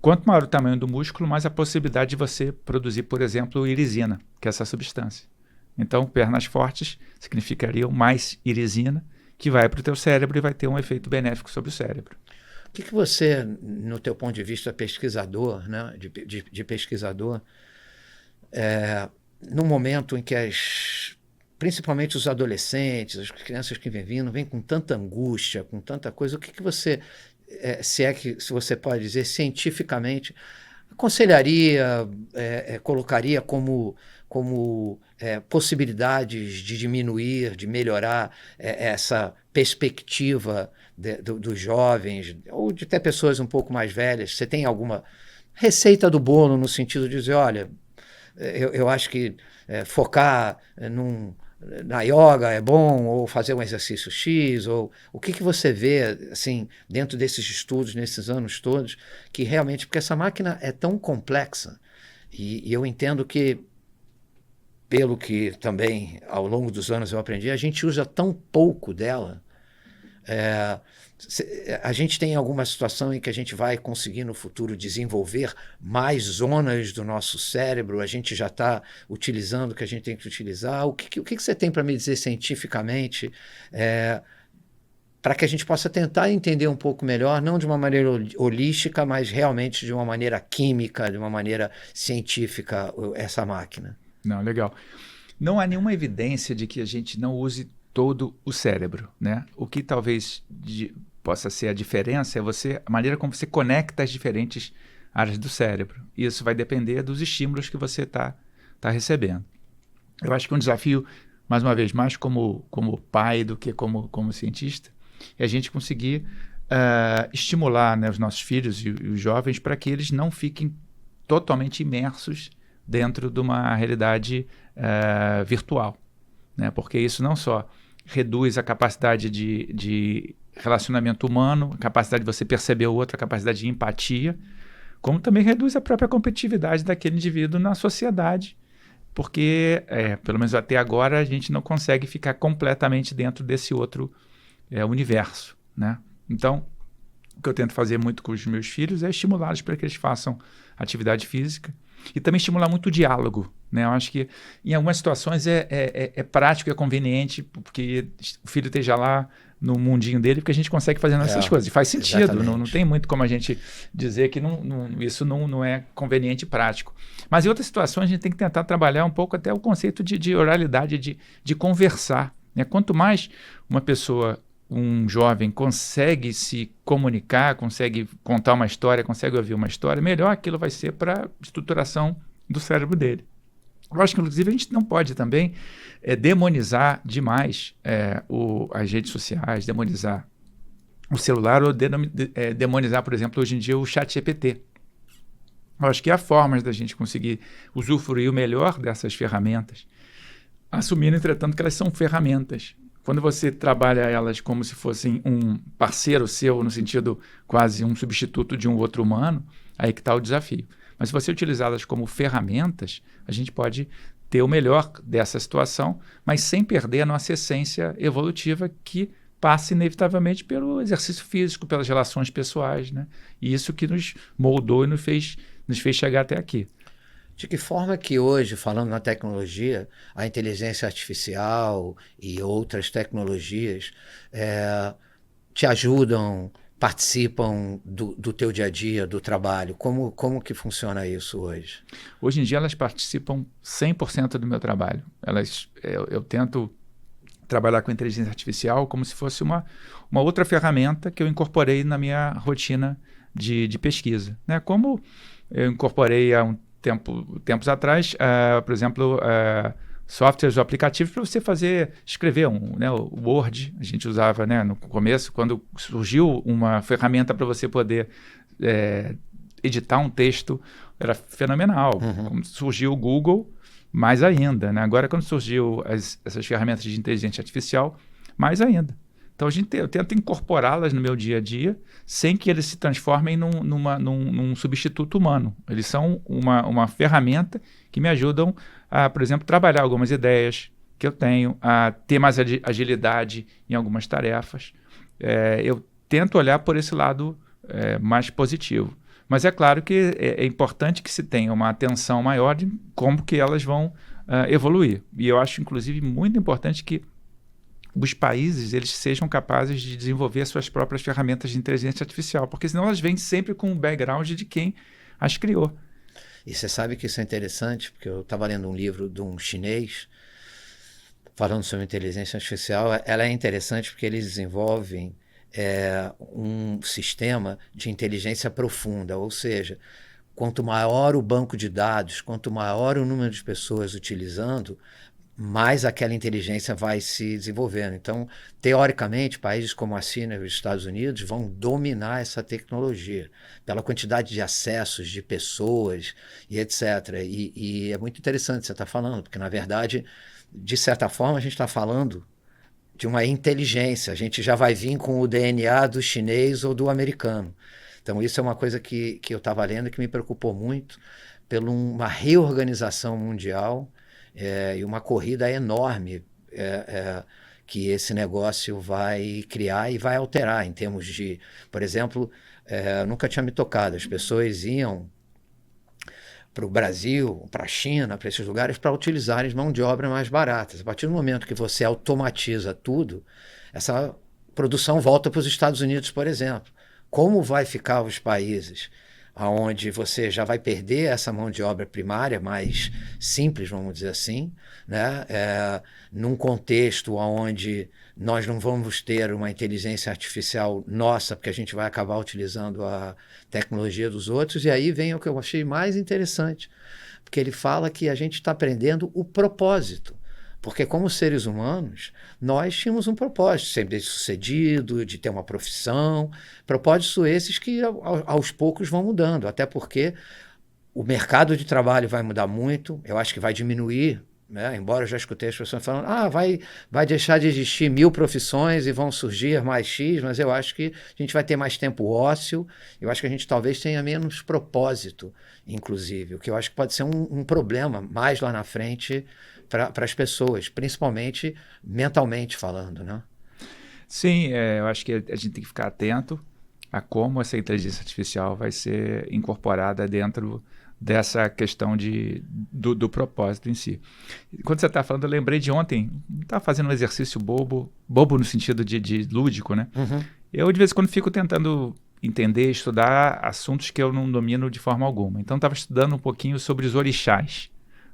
Quanto maior o tamanho do músculo, mais a possibilidade de você produzir, por exemplo, irisina, que é essa substância. Então, pernas fortes significariam mais irisina, que vai para o teu cérebro e vai ter um efeito benéfico sobre o cérebro. O que você, no teu ponto de vista pesquisador, né, de pesquisador, no momento em que principalmente os adolescentes, as crianças que vêm vindo, vêm com tanta angústia, com tanta coisa, o que você, se você pode dizer cientificamente, aconselharia, colocaria como possibilidades de diminuir, de melhorar essa perspectiva dos jovens, ou de até pessoas um pouco mais velhas? Você tem alguma receita do bolo no sentido de dizer, olha, eu acho que focar na yoga é bom, ou fazer um exercício X, ou o que você vê assim, dentro desses estudos, nesses anos todos, que realmente, porque essa máquina é tão complexa, e eu entendo que, pelo que também ao longo dos anos eu aprendi, a gente usa tão pouco dela. A gente tem alguma situação em que a gente vai conseguir no futuro desenvolver mais zonas do nosso cérebro, a gente já está utilizando o que a gente tem que utilizar. O que você tem para me dizer cientificamente para que a gente possa tentar entender um pouco melhor, não de uma maneira holística, mas realmente de uma maneira química, de uma maneira científica, essa máquina? Não, legal. Não há nenhuma evidência de que a gente não use todo o cérebro, né? O que talvez possa ser a diferença é a maneira como você conecta as diferentes áreas do cérebro. Isso vai depender dos estímulos que você está recebendo. Eu acho que um desafio, mais uma vez, mais como pai do que como cientista, é a gente conseguir estimular, né, os nossos filhos e os jovens para que eles não fiquem totalmente imersos dentro de uma realidade virtual, né? Porque isso não só reduz a capacidade de relacionamento humano, a capacidade de você perceber o outro, a capacidade de empatia, como também reduz a própria competitividade daquele indivíduo na sociedade, porque, pelo menos até agora, a gente não consegue ficar completamente dentro desse outro universo, né? Então, o que eu tento fazer muito com os meus filhos é estimulá-los para que eles façam atividade física e também estimular muito o diálogo, né? Eu acho que em algumas situações é prático e é conveniente porque o filho esteja lá no mundinho dele, porque a gente consegue fazer essas coisas. E faz sentido, não tem muito como a gente dizer que isso não é conveniente e prático. Mas em outras situações a gente tem que tentar trabalhar um pouco até o conceito de oralidade, de conversar, né? Quanto mais uma pessoa, um jovem, consegue se comunicar, consegue contar uma história, consegue ouvir uma história, melhor aquilo vai ser para a estruturação do cérebro dele. Eu acho que, inclusive, a gente não pode também demonizar demais as redes sociais, demonizar o celular ou demonizar, por exemplo, hoje em dia o ChatGPT. Eu acho que há formas da gente conseguir usufruir o melhor dessas ferramentas, assumindo, entretanto, que elas são ferramentas. Quando você trabalha elas como se fossem um parceiro seu, no sentido quase um substituto de um outro humano, aí que está o desafio. Mas se você utilizá-las como ferramentas, a gente pode ter o melhor dessa situação, mas sem perder a nossa essência evolutiva que passa inevitavelmente pelo exercício físico, pelas relações pessoais, né? E isso que nos moldou e nos fez chegar até aqui. De que forma que hoje, falando na tecnologia, a inteligência artificial e outras tecnologias te ajudam, participam do teu dia a dia, do trabalho? Como que funciona isso hoje? Hoje em dia elas participam 100% do meu trabalho. Eu tento trabalhar com inteligência artificial como se fosse uma outra ferramenta que eu incorporei na minha rotina de pesquisa, né? Como eu incorporei há tempos atrás, por exemplo, softwares ou aplicativos para você escrever o Word. A gente usava, né, no começo, quando surgiu uma ferramenta para você poder editar um texto, era fenomenal. Quando surgiu o Google, mais ainda, né? Agora, quando surgiu essas ferramentas de inteligência artificial, mais ainda. Então, eu tento incorporá-las no meu dia a dia sem que eles se transformem num substituto humano. Eles são uma ferramenta que me ajudam a, por exemplo, trabalhar algumas ideias que eu tenho, a ter mais agilidade em algumas tarefas. Eu tento olhar por esse lado mais positivo. Mas é claro que é importante que se tenha uma atenção maior de como que elas vão evoluir. E eu acho, inclusive, muito importante que os países eles sejam capazes de desenvolver as suas próprias ferramentas de inteligência artificial, porque senão elas vêm sempre com o background de quem as criou. E você sabe que isso é interessante, porque eu estava lendo um livro de um chinês falando sobre inteligência artificial. Ela é interessante porque eles desenvolvem um sistema de inteligência profunda, ou seja, quanto maior o banco de dados, quanto maior o número de pessoas utilizando, mais aquela inteligência vai se desenvolvendo. Então, teoricamente, países como a China e os Estados Unidos vão dominar essa tecnologia pela quantidade de acessos de pessoas e etc. E é muito interessante você estar falando, porque, na verdade, de certa forma, a gente está falando de uma inteligência. A gente já vai vir com o DNA do chinês ou do americano. Então, isso é uma coisa que eu estava lendo e que me preocupou muito pela uma reorganização mundial e uma corrida enorme que esse negócio vai criar e vai alterar em termos de, por exemplo, nunca tinha me tocado, as pessoas iam para o Brasil, para a China, para esses lugares, para utilizarem mão de obra mais baratas. A partir do momento que você automatiza tudo, essa produção volta para os Estados Unidos, por exemplo. Como vai ficar os países onde você já vai perder essa mão de obra primária mais simples, vamos dizer assim, né? Num contexto onde nós não vamos ter uma inteligência artificial nossa, porque a gente vai acabar utilizando a tecnologia dos outros, e aí vem o que eu achei mais interessante, porque ele fala que a gente está aprendendo o propósito. Porque como seres humanos, nós tínhamos um propósito, de ser bem-sucedido, de ter uma profissão, propósitos esses que aos poucos vão mudando, até porque o mercado de trabalho vai mudar muito, eu acho que vai diminuir, né? Embora eu já escutei as pessoas falando, vai deixar de existir 1000 profissões e vão surgir mais X, mas eu acho que a gente vai ter mais tempo ósseo, eu acho que a gente talvez tenha menos propósito, inclusive, o que eu acho que pode ser um problema mais lá na frente para as pessoas, principalmente mentalmente falando, né? Sim, eu acho que a gente tem que ficar atento a como essa inteligência artificial vai ser incorporada dentro dessa questão do propósito em si. Quando você está falando, eu lembrei de ontem, estava fazendo um exercício bobo no sentido de lúdico, né? Uhum. Eu, de vez em quando, fico tentando entender, estudar assuntos que eu não domino de forma alguma. Então, estava estudando um pouquinho sobre os orixás,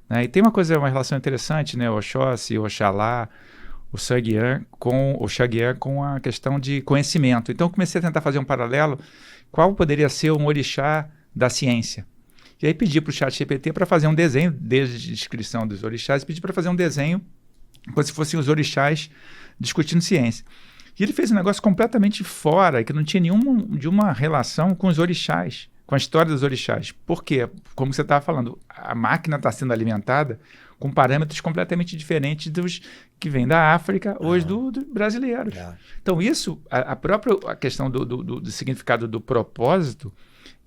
né? E tem uma relação interessante, né? O Oxóssi, o Oxalá, o Xaguiã com a questão de conhecimento. Então, eu comecei a tentar fazer um paralelo. Qual poderia ser um orixá da ciência? E aí pedi para o ChatGPT para fazer um desenho, desde a descrição dos orixás, pedi para fazer um desenho como se fossem os orixás discutindo ciência. E ele fez um negócio completamente fora, que não tinha nenhuma relação com os orixás, com a história dos orixás. Por quê? Como você estava falando, a máquina está sendo alimentada com parâmetros completamente diferentes dos que vêm da África ou dos brasileiros. Então isso, a própria questão do significado do propósito,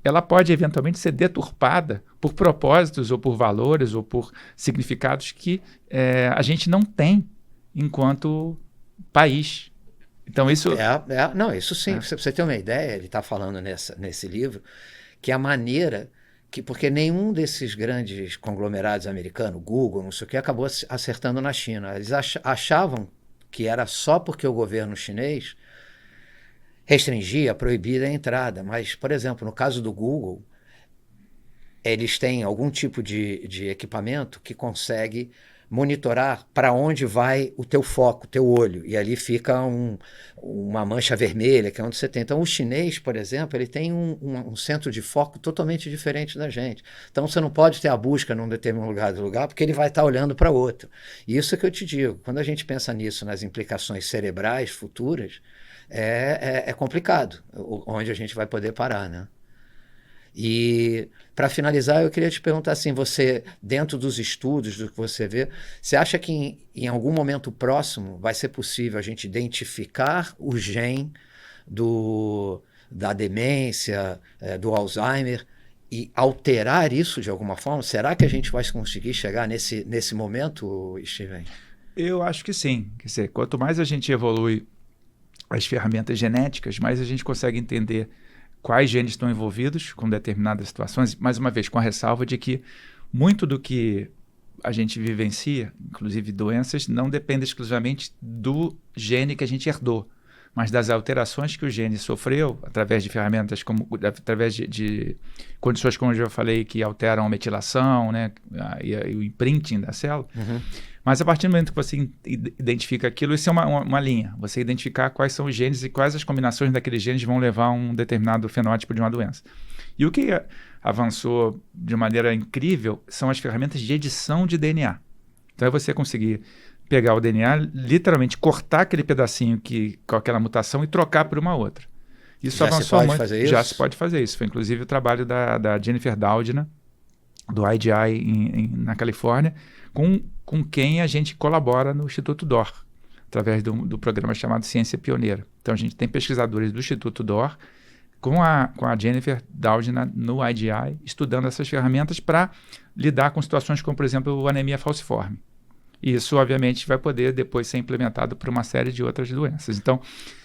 ela pode eventualmente ser deturpada por propósitos ou por valores ou por significados que a gente não tem enquanto país. Então isso... Não, isso sim. Pra você ter uma ideia, ele está falando nesse livro que a maneira... porque nenhum desses grandes conglomerados americanos, Google, não sei o que, acabou acertando na China. Eles achavam que era só porque o governo chinês restringia, proibia a entrada. Mas, por exemplo, no caso do Google, eles têm algum tipo de equipamento que consegue monitorar para onde vai o teu foco, o teu olho, e ali fica uma mancha vermelha, que é onde você tem. Então, o chinês, por exemplo, ele tem um centro de foco totalmente diferente da gente. Então, você não pode ter a busca num determinado lugar, porque ele vai estar olhando para outro. E isso é que eu te digo, quando a gente pensa nisso, nas implicações cerebrais futuras, é complicado, onde a gente vai poder parar, né? E, para finalizar, eu queria te perguntar assim, você, dentro dos estudos, do que você vê, você acha que em algum momento próximo vai ser possível a gente identificar o gene da demência, do Alzheimer, e alterar isso de alguma forma? Será que a gente vai conseguir chegar nesse momento, Steven? Eu acho que sim. Quer dizer, quanto mais a gente evolui as ferramentas genéticas, mais a gente consegue entender quais genes estão envolvidos com determinadas situações, mais uma vez com a ressalva de que muito do que a gente vivencia, inclusive doenças, não depende exclusivamente do gene que a gente herdou, mas das alterações que o gene sofreu através de ferramentas, através de condições como eu já falei, que alteram a metilação, né, e o imprinting da célula. Uhum. Mas a partir do momento que você identifica aquilo, isso é uma linha. Você identificar quais são os genes e quais as combinações daqueles genes vão levar a um determinado fenótipo de uma doença. E o que avançou de maneira incrível são as ferramentas de edição de DNA. Então é você conseguir pegar o DNA, literalmente cortar aquele pedacinho com aquela mutação e trocar por uma outra. Isso avançou muito. Já se pode fazer isso. Foi inclusive o trabalho da Jennifer Doudna, do IGI na Califórnia, com quem a gente colabora no Instituto DOR, através do programa chamado Ciência Pioneira. Então a gente tem pesquisadores do Instituto DOR com a Jennifer Doudna no IGI, estudando essas ferramentas para lidar com situações como, por exemplo, a anemia falciforme. E isso, obviamente, vai poder depois ser implementado para uma série de outras doenças. Então,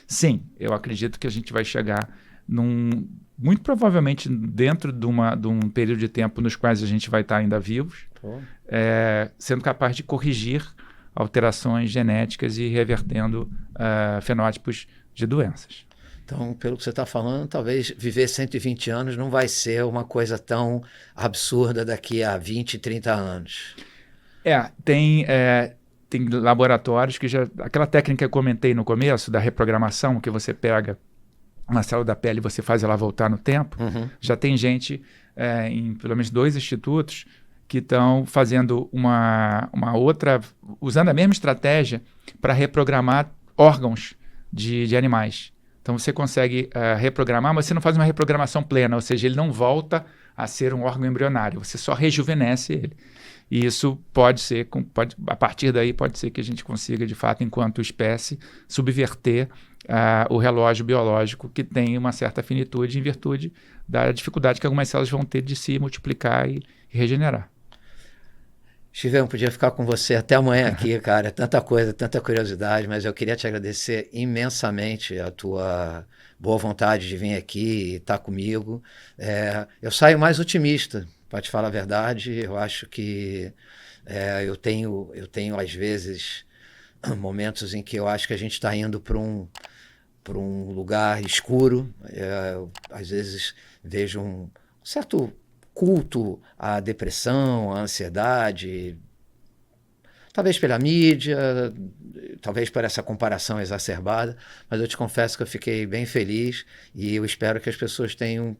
sim, eu acredito que a gente vai chegar muito provavelmente dentro de um período de tempo nos quais a gente vai estar ainda vivos, sendo capaz de corrigir alterações genéticas e revertendo fenótipos de doenças. Então, pelo que você está falando, talvez viver 120 anos não vai ser uma coisa tão absurda daqui a 20, 30 anos. Tem laboratórios que já... Aquela técnica que eu comentei no começo, da reprogramação, que você pega uma célula da pele e você faz ela voltar no tempo, já tem gente em pelo menos 2 institutos que estão fazendo uma outra... usando a mesma estratégia para reprogramar órgãos de animais. Então você consegue reprogramar, mas você não faz uma reprogramação plena, ou seja, ele não volta a ser um órgão embrionário, você só rejuvenesce ele. E isso a partir daí pode ser que a gente consiga, de fato, enquanto espécie, subverter o relógio biológico que tem uma certa finitude em virtude da dificuldade que algumas células vão ter de se multiplicar e regenerar. Steven, eu podia ficar com você até amanhã aqui, cara. Tanta coisa, tanta curiosidade, mas eu queria te agradecer imensamente a tua boa vontade de vir aqui e estar comigo. Eu saio mais otimista, para te falar a verdade. Eu acho que eu tenho, às vezes, momentos em que eu acho que a gente está indo para um lugar escuro. Às vezes vejo um certo culto à depressão, à ansiedade, talvez pela mídia, talvez por essa comparação exacerbada, mas eu te confesso que eu fiquei bem feliz e eu espero que as pessoas tenham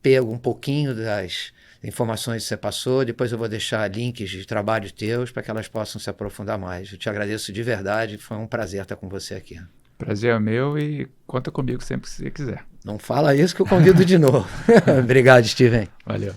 pego um pouquinho das informações que você passou. Depois eu vou deixar links de trabalhos teus para que elas possam se aprofundar mais. Eu te agradeço de verdade, foi um prazer estar com você aqui. Prazer é meu e conta comigo sempre que você quiser. Não fala isso que eu convido de novo. Obrigado, Steven. Valeu.